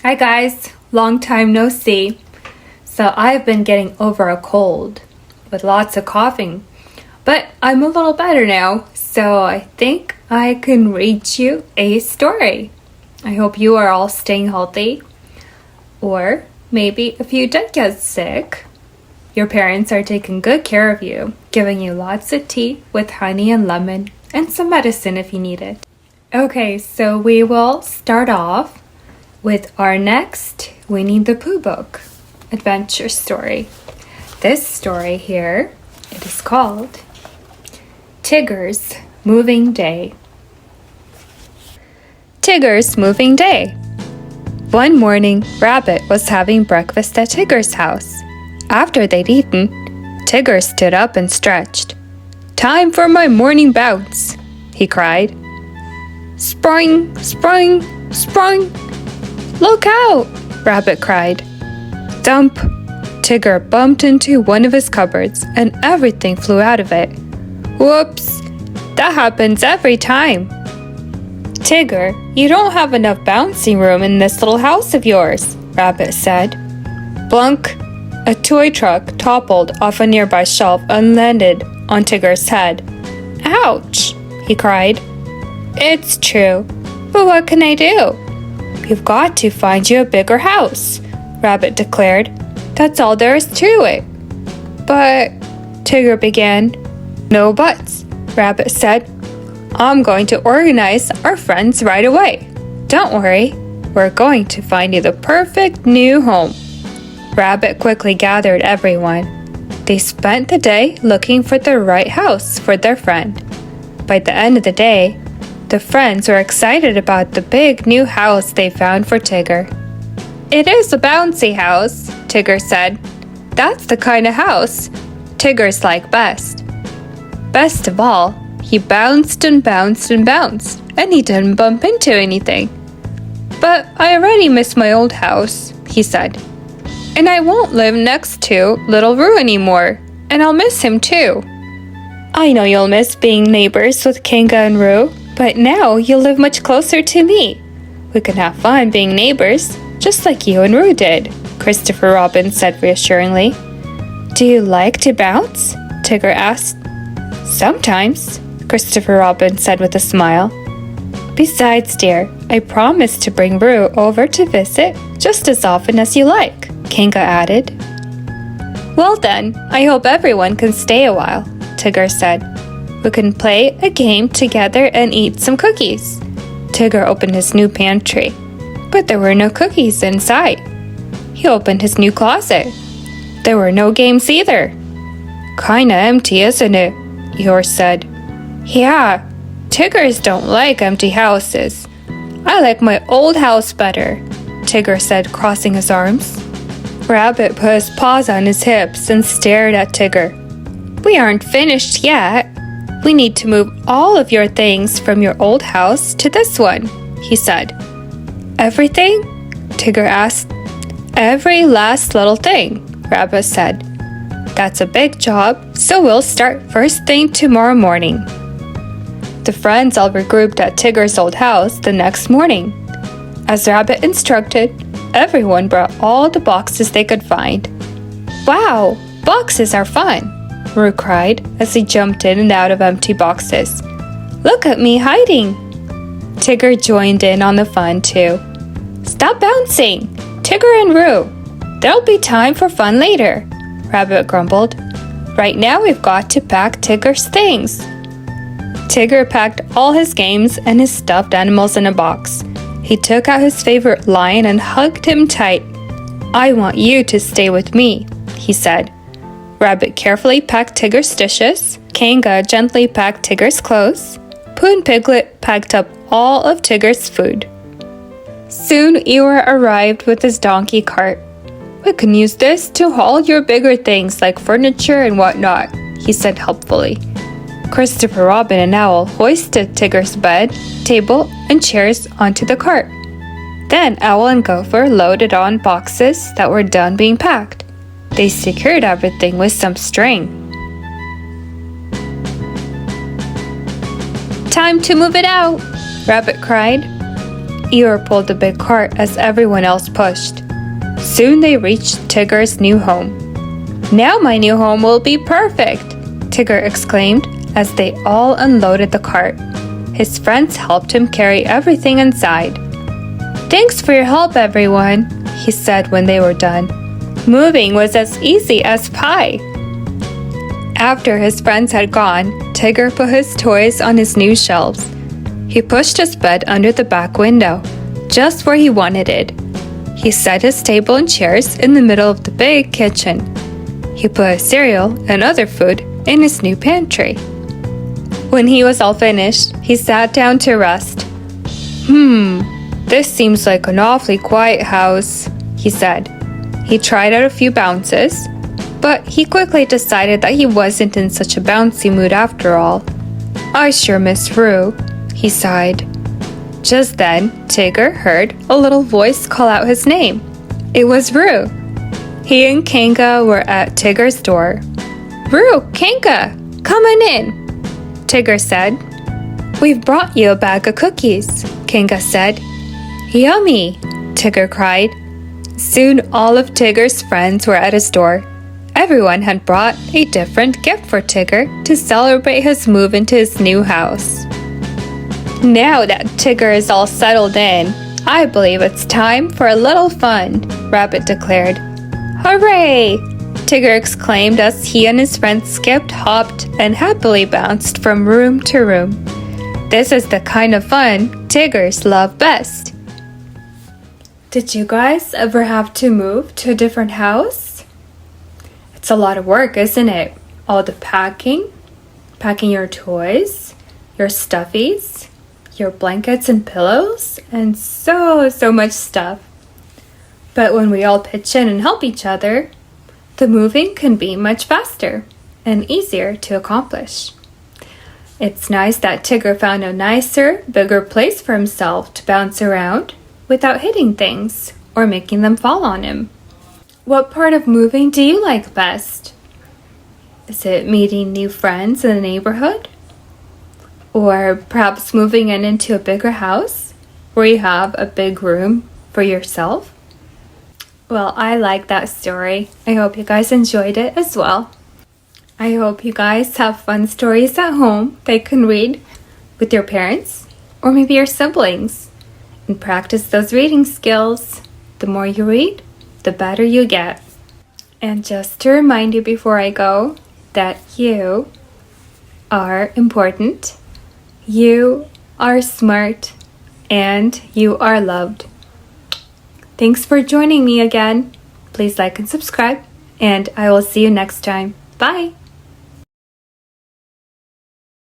Hi guys, long time no see. So I've been getting over a cold with lots of coughing, but I'm a little better now, so I think I can read you a story. I hope you are all staying healthy, or maybe if you did get sick, your parents are taking good care of you, giving you lots of tea with honey and lemon and some medicine if you need it. Okay, so we will start off with our next Winnie the Pooh book adventure story. This story here, it is called Tigger's Moving Day. Tigger's Moving Day. One morning, Rabbit was having breakfast at Tigger's house. After they'd eaten, Tigger stood up and stretched. "Time for my morning bounce," he cried. "Spring, spring, spring! Look out!" Rabbit cried. Dump! Tigger bumped into one of his cupboards and everything flew out of it. "Whoops! That happens every time." "Tigger, you don't have enough bouncing room in this little house of yours," Rabbit said. Blunk! A toy truck toppled off a nearby shelf and landed on Tigger's head. "Ouch!" he cried. "It's true, but what can I do?" "You've got to find you a bigger house," Rabbit declared. "That's all there is to it." "But," Tigger began. "No buts," Rabbit said. "I'm going to organize our friends right away. Don't worry, we're going to find you the perfect new home." Rabbit quickly gathered everyone. They spent the day looking for the right house for their friend. By the end of the day, the friends were excited about the big new house they found for Tigger. "It is a bouncy house," Tigger said. "That's the kind of house Tiggers like best." Best of all, he bounced and bounced and bounced, and he didn't bump into anything. "But I already miss my old house," he said. "And I won't live next to Little Roo anymore, and I'll miss him too." "I know you'll miss being neighbors with Kanga and Roo, but now you'll live much closer to me. We can have fun being neighbors, just like you and Roo did," Christopher Robin said reassuringly. "Do you like to bounce?" Tigger asked. "Sometimes," Christopher Robin said with a smile. "Besides, dear, I promise to bring Roo over to visit just as often as you like," Kanga added. "Well then, I hope everyone can stay a while," Tigger said. "We can play a game together and eat some cookies." Tigger opened his new pantry, but there were no cookies inside. He opened his new closet. There were no games either. "Kinda empty, isn't it?" Eeyore said. "Yeah, Tiggers don't like empty houses. I like my old house better," Tigger said, crossing his arms. Rabbit put his paws on his hips and stared at Tigger. "We aren't finished yet. We need to move all of your things from your old house to this one," he said. "Everything?" Tigger asked. "Every last little thing," Rabbit said. "That's a big job, so we'll start first thing tomorrow morning." The friends all regrouped at Tigger's old house the next morning. As Rabbit instructed, everyone brought all the boxes they could find. "Wow, boxes are fun!" Roo cried as he jumped in and out of empty boxes. "Look at me hiding!" Tigger joined in on the fun too. "Stop bouncing! Tigger and Roo! There'll be time for fun later," Rabbit grumbled. "Right now we've got to pack Tigger's things." Tigger packed all his games and his stuffed animals in a box. He took out his favorite lion and hugged him tight. "I want you to stay with me," he said. Rabbit carefully packed Tigger's dishes. Kanga gently packed Tigger's clothes. Pooh and Piglet packed up all of Tigger's food. Soon Eeyore arrived with his donkey cart. "We can use this to haul your bigger things like furniture and whatnot," he said helpfully. Christopher Robin and Owl hoisted Tigger's bed, table, and chairs onto the cart. Then Owl and Gopher loaded on boxes that were done being packed. They secured everything with some string. "Time to move it out," Rabbit cried. Eeyore pulled the big cart as everyone else pushed. Soon they reached Tigger's new home. "Now my new home will be perfect," Tigger exclaimed as they all unloaded the cart. His friends helped him carry everything inside. "Thanks for your help, everyone," he said when they were done. "Moving was as easy as pie." After his friends had gone, Tigger put his toys on his new shelves. He pushed his bed under the back window, just where he wanted it. He set his table and chairs in the middle of the big kitchen. He put his cereal and other food in his new pantry. When he was all finished, he sat down to rest. This seems like an awfully quiet house," he said. He tried out a few bounces, but he quickly decided that he wasn't in such a bouncy mood after all. "I sure miss Roo," he sighed. Just then, Tigger heard a little voice call out his name. It was Roo. He and Kanga were at Tigger's door. "Roo, Kanga, come on in," Tigger said. "We've brought you a bag of cookies," Kanga said. "Yummy," Tigger cried. Soon all of Tigger's friends were at his door. Everyone had brought a different gift for Tigger to celebrate his move into his new house. "Now that Tigger is all settled in, I believe it's time for a little fun," Rabbit declared. "Hooray!" Tigger exclaimed as he and his friends skipped, hopped, and happily bounced from room to room. This is the kind of fun Tiggers love best. Did you guys ever have to move to a different house? It's a lot of work, isn't it? All the packing your toys, your stuffies, your blankets and pillows, and so much stuff. But when we all pitch in and help each other, the moving can be much faster and easier to accomplish. It's nice that Tigger found a nicer, bigger place for himself to bounce around without hitting things or making them fall on him. What part of moving do you like best? Is it meeting new friends in the neighborhood? Or perhaps moving into a bigger house where you have a big room for yourself? Well, I like that story. I hope you guys enjoyed it as well. I hope you guys have fun stories at home that you can read with your parents or maybe your siblings and practice those reading skills. The more you read, the better you get. And just to remind you before I go that you are important, you are smart, and you are loved. Thanks for joining me again. Please like and subscribe, and I will see you next time. Bye!